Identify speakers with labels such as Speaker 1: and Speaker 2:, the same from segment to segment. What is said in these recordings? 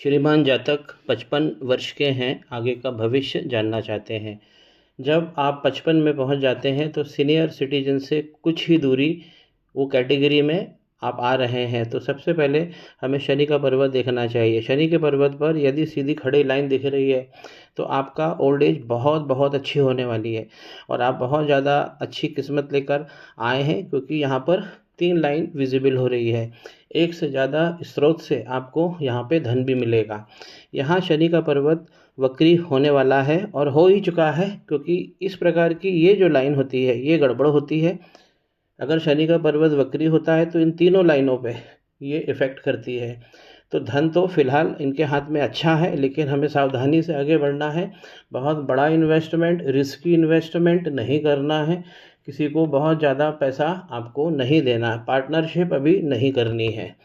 Speaker 1: श्रीमान जातक 55 वर्ष के हैं, आगे का भविष्य जानना चाहते हैं। जब आप 55 में पहुंच जाते हैं तो सीनियर सिटीजन से कुछ ही दूरी वो कैटेगरी में आप आ रहे हैं, तो सबसे पहले हमें शनि का पर्वत देखना चाहिए। शनि के पर्वत पर यदि सीधी खड़ी लाइन दिख रही है तो आपका ओल्ड एज बहुत बहुत अच्छी होने वाली है और आप बहुत ज़्यादा अच्छी किस्मत लेकर आए हैं, क्योंकि यहाँ पर 3 लाइन विजिबल हो रही है। एक से ज़्यादा स्रोत से आपको यहाँ पे धन भी मिलेगा। यहाँ शनि का पर्वत वक्री होने वाला है और हो ही चुका है, क्योंकि इस प्रकार की ये जो लाइन होती है ये गड़बड़ होती है। अगर शनि का पर्वत वक्री होता है तो इन तीनों लाइनों पे ये इफ़ेक्ट करती है। तो धन तो फिलहाल इनके हाथ में अच्छा है, लेकिन हमें सावधानी से आगे बढ़ना है। बहुत बड़ा इन्वेस्टमेंट, रिस्की इन्वेस्टमेंट नहीं करना है। किसी को बहुत ज़्यादा पैसा आपको नहीं देना है, पार्टनरशिप अभी नहीं करनी है।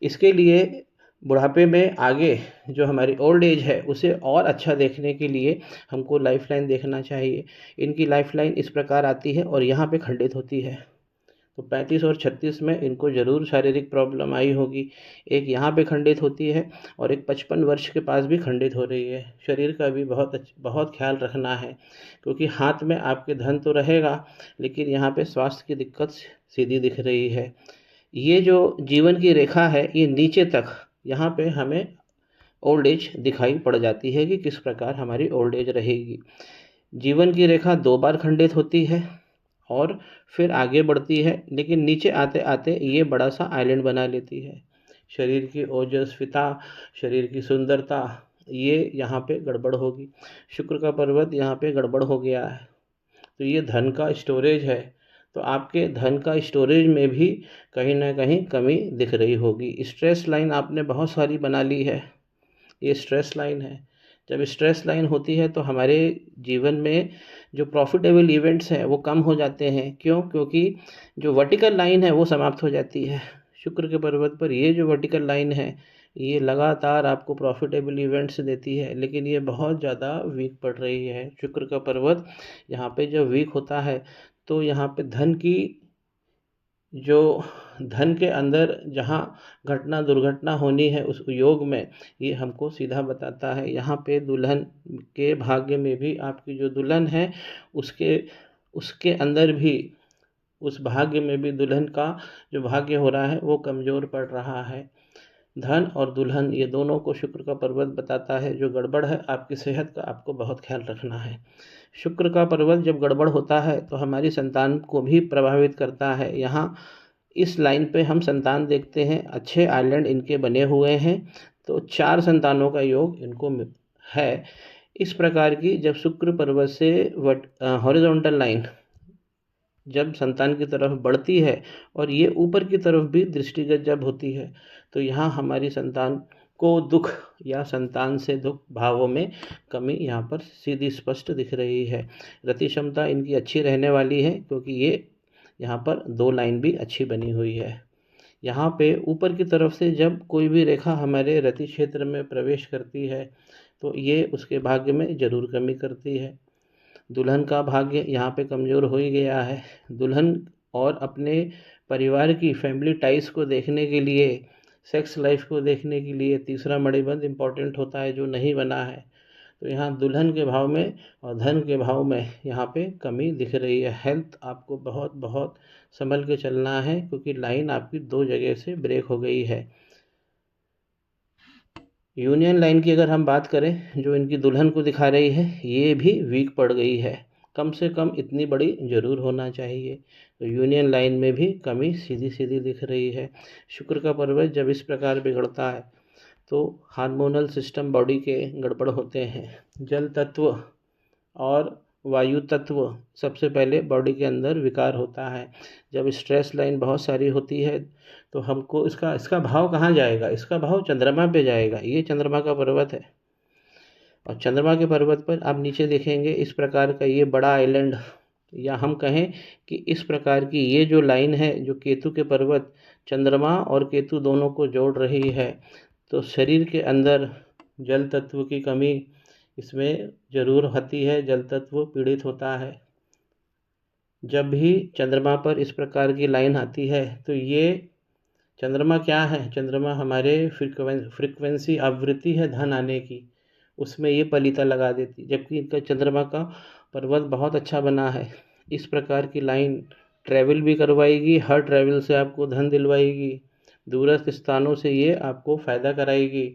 Speaker 1: इसके लिए बुढ़ापे में आगे जो हमारी ओल्ड एज है उसे और अच्छा देखने के लिए हमको लाइफलाइन देखना चाहिए। इनकी लाइफलाइन इस प्रकार आती है और यहाँ पे खंडित होती है, तो 35 और 36 में इनको ज़रूर शारीरिक प्रॉब्लम आई होगी। एक यहाँ पे खंडित होती है और एक 55 वर्ष के पास भी खंडित हो रही है। शरीर का भी बहुत ख्याल रखना है, क्योंकि हाथ में आपके धन तो रहेगा, लेकिन यहाँ पे स्वास्थ्य की दिक्कत सीधी दिख रही है। ये जो जीवन की रेखा है ये नीचे तक यहाँ पे हमें ओल्ड एज दिखाई पड़ जाती है कि किस प्रकार हमारी ओल्ड एज रहेगी। जीवन की रेखा 2 बार खंडित होती है और फिर आगे बढ़ती है, लेकिन नीचे आते आते ये बड़ा सा आइलैंड बना लेती है। शरीर की ओजस्विता, शरीर की सुंदरता, ये यहाँ पे गड़बड़ होगी। शुक्र का पर्वत यहाँ पे गड़बड़ हो गया है, तो ये धन का स्टोरेज है। तो आपके धन का स्टोरेज में भी कहीं ना कहीं कमी दिख रही होगी। स्ट्रेस लाइन आपने बहुत सारी बना ली है, ये स्ट्रेस लाइन है। जब स्ट्रेस लाइन होती है तो हमारे जीवन में जो प्रॉफिटेबल इवेंट्स हैं वो कम हो जाते हैं। क्यों? क्योंकि जो वर्टिकल लाइन है वो समाप्त हो जाती है। शुक्र के पर्वत पर ये जो वर्टिकल लाइन है ये लगातार आपको प्रॉफिटेबल इवेंट्स देती है, लेकिन ये बहुत ज़्यादा वीक पड़ रही है। शुक्र का पर्वत यहाँ पे जब वीक होता है तो यहाँ पे जो धन के अंदर जहाँ घटना दुर्घटना होनी है उस योग में ये हमको सीधा बताता है। यहाँ पे दुल्हन के भाग्य में भी आपकी जो दुल्हन है उसके उसके अंदर भी, उस भाग्य में भी दुल्हन का जो भाग्य हो रहा है वो कमज़ोर पड़ रहा है। धन और दुल्हन ये दोनों को शुक्र का पर्वत बताता है। जो गड़बड़ है आपकी सेहत का आपको बहुत ख्याल रखना है। शुक्र का पर्वत जब गड़बड़ होता है तो हमारी संतान को भी प्रभावित करता है। यहाँ इस लाइन पे हम संतान देखते हैं, अच्छे आइलैंड इनके बने हुए हैं, तो 4 संतानों का योग इनको है। इस प्रकार की जब शुक्र पर्वत से हॉरिजॉन्टल लाइन जब संतान की तरफ बढ़ती है और ये ऊपर की तरफ भी दृष्टिगत जब होती है, तो यहाँ हमारी संतान को दुख या संतान से दुख भावों में कमी यहाँ पर सीधी स्पष्ट दिख रही है। रति क्षमता इनकी अच्छी रहने वाली है, क्योंकि ये यहाँ पर 2 लाइन भी अच्छी बनी हुई है। यहाँ पे ऊपर की तरफ से जब कोई भी रेखा हमारे रति क्षेत्र में प्रवेश करती है तो ये उसके भाग्य में ज़रूर कमी करती है। दुल्हन का भाग्य यहाँ पे कमज़ोर हो ही गया है। दुल्हन और अपने परिवार की फैमिली टाइज को देखने के लिए, सेक्स लाइफ को देखने के लिए तीसरा मणिबंध इम्पॉर्टेंट होता है, जो नहीं बना है। तो यहाँ दुल्हन के भाव में और धन के भाव में यहाँ पे कमी दिख रही है। हेल्थ आपको बहुत बहुत संभल के चलना है, क्योंकि लाइन आपकी 2 जगह से ब्रेक हो गई है। यूनियन लाइन की अगर हम बात करें जो इनकी दुल्हन को दिखा रही है, ये भी वीक पड़ गई है। कम से कम इतनी बड़ी ज़रूर होना चाहिए। तो यूनियन लाइन में भी कमी सीधी सीधी दिख रही है। शुक्र का पर्वत जब इस प्रकार बिगड़ता है तो हार्मोनल सिस्टम बॉडी के गड़बड़ होते हैं। जल तत्व और वायु तत्व सबसे पहले बॉडी के अंदर विकार होता है। जब स्ट्रेस लाइन बहुत सारी होती है तो हमको इसका भाव कहाँ जाएगा? इसका भाव चंद्रमा पे जाएगा। ये चंद्रमा का पर्वत है और चंद्रमा के पर्वत पर आप नीचे देखेंगे इस प्रकार का ये बड़ा आइलैंड, या हम कहें कि इस प्रकार की ये जो लाइन है जो केतु के पर्वत चंद्रमा और केतु दोनों को जोड़ रही है, तो शरीर के अंदर जल तत्व की कमी इसमें ज़रूर होती है। जल तत्व पीड़ित होता है। जब भी चंद्रमा पर इस प्रकार की लाइन आती है तो ये चंद्रमा क्या है? चंद्रमा हमारे फ्रिक्वेंसी आवृत्ति है धन आने की, उसमें ये पलीता लगा देती, जबकि इनका चंद्रमा का पर्वत बहुत अच्छा बना है। इस प्रकार की लाइन ट्रैवल भी करवाएगी, हर ट्रैवल से आपको धन दिलवाएगी, दूरस्थ स्थानों से ये आपको फ़ायदा कराएगी।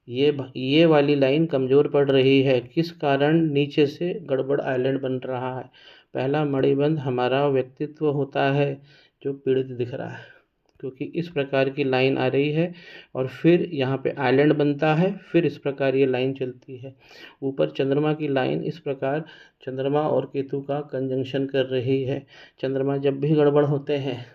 Speaker 1: ये वाली लाइन कमज़ोर पड़ रही है, किस कारण? नीचे से गड़बड़ आइलैंड बन रहा है। पहला मणिबंध हमारा व्यक्तित्व होता है जो पीड़ित दिख रहा है, क्योंकि इस प्रकार की लाइन आ रही है और फिर यहाँ पे आइलैंड बनता है, फिर इस प्रकार ये लाइन चलती है। ऊपर चंद्रमा की लाइन इस प्रकार चंद्रमा और केतु का कंजंक्शन कर रही है। चंद्रमा जब भी गड़बड़ होते हैं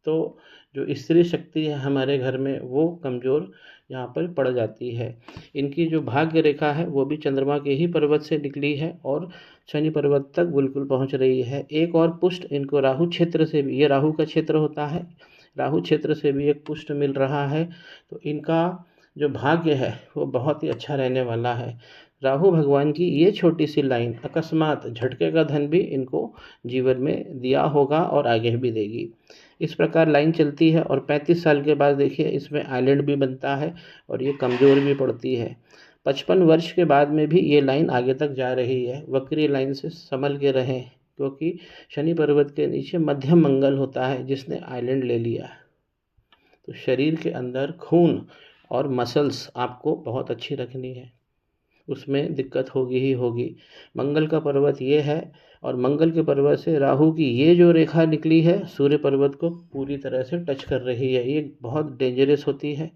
Speaker 1: तो जो स्त्री शक्ति है हमारे घर में वो कमज़ोर यहाँ पर पड़ जाती है। इनकी जो भाग्य रेखा है वो भी चंद्रमा के ही पर्वत से निकली है और शनि पर्वत तक बिल्कुल पहुँच रही है। एक और पुष्ट इनको राहु क्षेत्र से भी, ये राहु का क्षेत्र होता है, राहु क्षेत्र से भी एक पुष्ट मिल रहा है। तो इनका जो भाग्य है वो बहुत ही अच्छा रहने वाला है। राहु भगवान की ये छोटी सी लाइन अकस्मात झटके का धन भी इनको जीवन में दिया होगा और आगे भी देगी। इस प्रकार लाइन चलती है और 35 साल के बाद देखिए इसमें आइलैंड भी बनता है और ये कमज़ोर भी पड़ती है। 55 वर्ष के बाद में भी ये लाइन आगे तक जा रही है। वक्री लाइन से संभल के रहें, क्योंकि शनि पर्वत के नीचे मध्यम मंगल होता है जिसने आइलैंड ले लिया। तो शरीर के अंदर खून और मसल्स आपको बहुत अच्छी रखनी है, उसमें दिक्कत होगी ही होगी। मंगल का पर्वत ये है और मंगल के पर्वत से राहु की ये जो रेखा निकली है सूर्य पर्वत को पूरी तरह से टच कर रही है, ये बहुत डेंजरस होती है।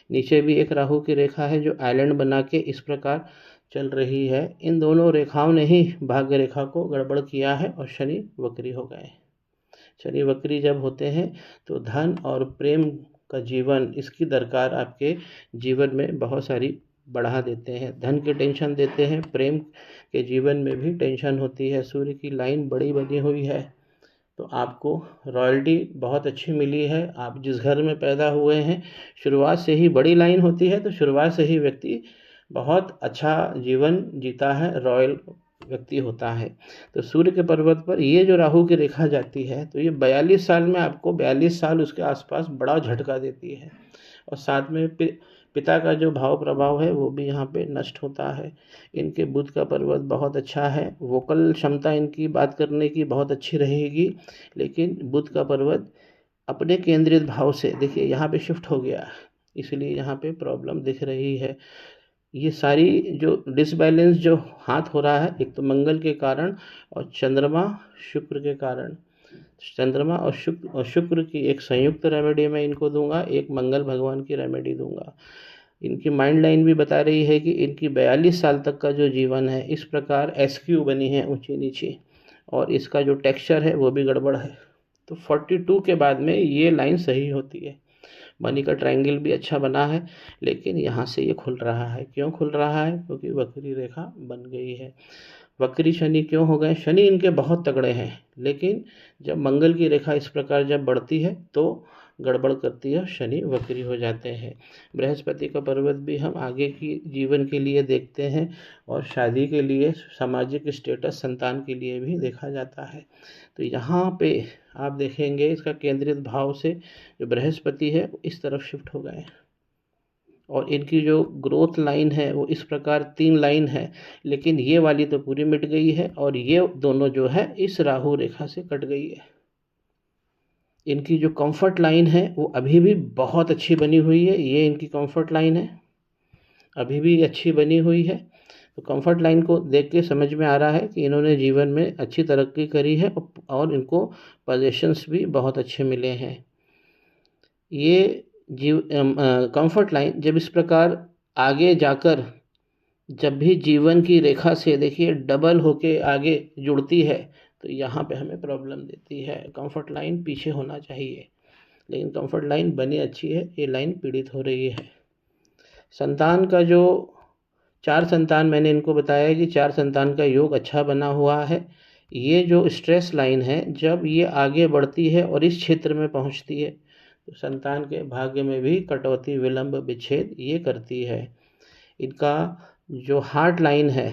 Speaker 1: नीचे भी एक राहु की रेखा है जो आइलैंड बना के इस प्रकार चल रही है। इन दोनों रेखाओं ने ही भाग्य रेखा को गड़बड़ किया है और शनि वक्री हो गए। शनि वक्री जब होते हैं तो धन और प्रेम का जीवन, इसकी दरकार आपके जीवन में बहुत सारी बढ़ा देते हैं। धन की टेंशन देते हैं, प्रेम के जीवन में भी टेंशन होती है। सूर्य की लाइन बड़ी बनी हुई है तो आपको रॉयल्टी बहुत अच्छी मिली है। आप जिस घर में पैदा हुए हैं शुरुआत से ही बड़ी लाइन होती है, तो शुरुआत से ही व्यक्ति बहुत अच्छा जीवन जीता है, रॉयल व्यक्ति होता है। तो सूर्य के पर्वत पर ये जो राहु की रेखा जाती है तो ये 42 साल में आपको 42 साल उसके आसपास बड़ा झटका देती है और साथ में पिता का जो भाव प्रभाव है वो भी यहाँ पे नष्ट होता है। इनके बुध का पर्वत बहुत अच्छा है, वोकल क्षमता इनकी बात करने की बहुत अच्छी रहेगी, लेकिन बुध का पर्वत अपने केंद्रित भाव से देखिए यहाँ पे शिफ्ट हो गया, इसलिए यहाँ पे प्रॉब्लम दिख रही है। ये सारी जो डिसबैलेंस जो हाथ हो रहा है, एक तो मंगल के कारण और चंद्रमा शुक्र के कारण। चंद्रमा और शुक्र की एक संयुक्त रेमेडी मैं इनको दूंगा, एक मंगल भगवान की रेमेडी दूंगा। इनकी माइंड लाइन भी बता रही है कि इनकी 42 साल तक का जो जीवन है इस प्रकार एसक्यू बनी है ऊंची नीची, और इसका जो टेक्सचर है वो भी गड़बड़ है। तो 42 के बाद में ये लाइन सही होती है। मनी का ट्रायंगल भी अच्छा बना है, लेकिन यहाँ से ये खुल रहा है। क्यों खुल रहा है? क्योंकि वक्री रेखा बन गई है। वक्री शनि क्यों हो गए? शनि इनके बहुत तगड़े हैं, लेकिन जब मंगल की रेखा इस प्रकार जब बढ़ती है तो गड़बड़ करती है, शनि वक्री हो जाते हैं। बृहस्पति का पर्वत भी हम आगे की जीवन के लिए देखते हैं और शादी के लिए, सामाजिक स्टेटस, संतान के लिए भी देखा जाता है। तो यहाँ पे आप देखेंगे इसका केंद्रित भाव से जो बृहस्पति है वो इस तरफ शिफ्ट हो गए और इनकी जो ग्रोथ लाइन है वो इस प्रकार 3 लाइन है, लेकिन ये वाली तो पूरी मिट गई है और ये दोनों जो है इस राहु रेखा से कट गई है। इनकी जो कंफर्ट लाइन है वो अभी भी बहुत अच्छी बनी हुई है, ये इनकी कंफर्ट लाइन है, अभी भी अच्छी बनी हुई है। तो कंफर्ट लाइन को देख के समझ में आ रहा है कि इन्होंने जीवन में अच्छी तरक्की करी है और इनको पोजीशंस भी बहुत अच्छे मिले हैं। ये कंफर्ट लाइन जब इस प्रकार आगे जाकर जब भी जीवन की रेखा से देखिए डबल होके आगे जुड़ती है तो यहाँ पे हमें प्रॉब्लम देती है। कंफर्ट लाइन पीछे होना चाहिए, लेकिन कंफर्ट लाइन बनी अच्छी है, ये लाइन पीड़ित हो रही है। संतान का जो 4 संतान मैंने इनको बताया कि 4 संतान का योग अच्छा बना हुआ है। ये जो स्ट्रेस लाइन है जब ये आगे बढ़ती है और इस क्षेत्र में पहुंचती है तो संतान के भाग्य में भी कटौती, विलंब, विच्छेद ये करती है। इनका जो हार्ट लाइन है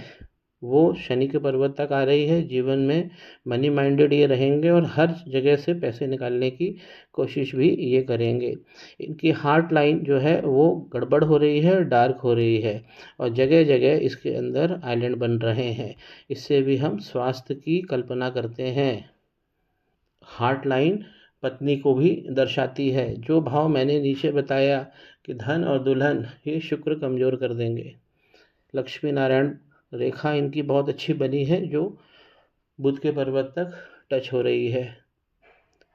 Speaker 1: वो शनि के पर्वत तक आ रही है। जीवन में मनी माइंडेड ये रहेंगे और हर जगह से पैसे निकालने की कोशिश भी ये करेंगे। इनकी हार्ट लाइन जो है वो गड़बड़ हो रही है, डार्क हो रही है और जगह जगह इसके अंदर आइलैंड बन रहे हैं। इससे भी हम स्वास्थ्य की कल्पना करते हैं। हार्ट लाइन पत्नी को भी दर्शाती है। जो भाव मैंने नीचे बताया कि धन और दुल्हन, ये शुक्र कमज़ोर कर देंगे। लक्ष्मी नारायण रेखा इनकी बहुत अच्छी बनी है जो बुध के पर्वत तक टच हो रही है।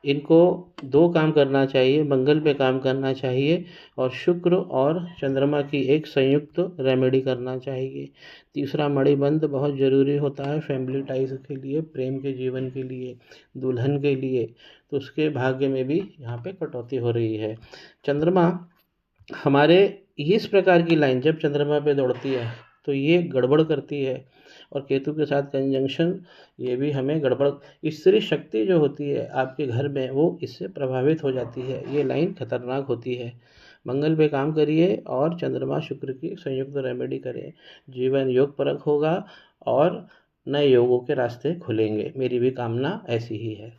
Speaker 1: इनको दो काम करना चाहिए, मंगल पे काम करना चाहिए और शुक्र और चंद्रमा की एक संयुक्त रेमेडी करना चाहिए। तीसरा मणिबंध बहुत ज़रूरी होता है फैमिली टाइज के लिए, प्रेम के जीवन के लिए, दुल्हन के लिए। तो उसके भाग्य में भी यहाँ पे कटौती हो रही है। चंद्रमा हमारे इस प्रकार की लाइन जब चंद्रमा पे दौड़ती है तो ये गड़बड़ करती है और केतु के साथ कंजंक्शन ये भी हमें गड़बड़, स्त्री शक्ति जो होती है आपके घर में वो इससे प्रभावित हो जाती है। ये लाइन खतरनाक होती है। मंगल पे काम करिए और चंद्रमा शुक्र की संयुक्त रेमेडी करें। जीवन योग परक होगा और नए योगों के रास्ते खुलेंगे। मेरी भी कामना ऐसी ही है।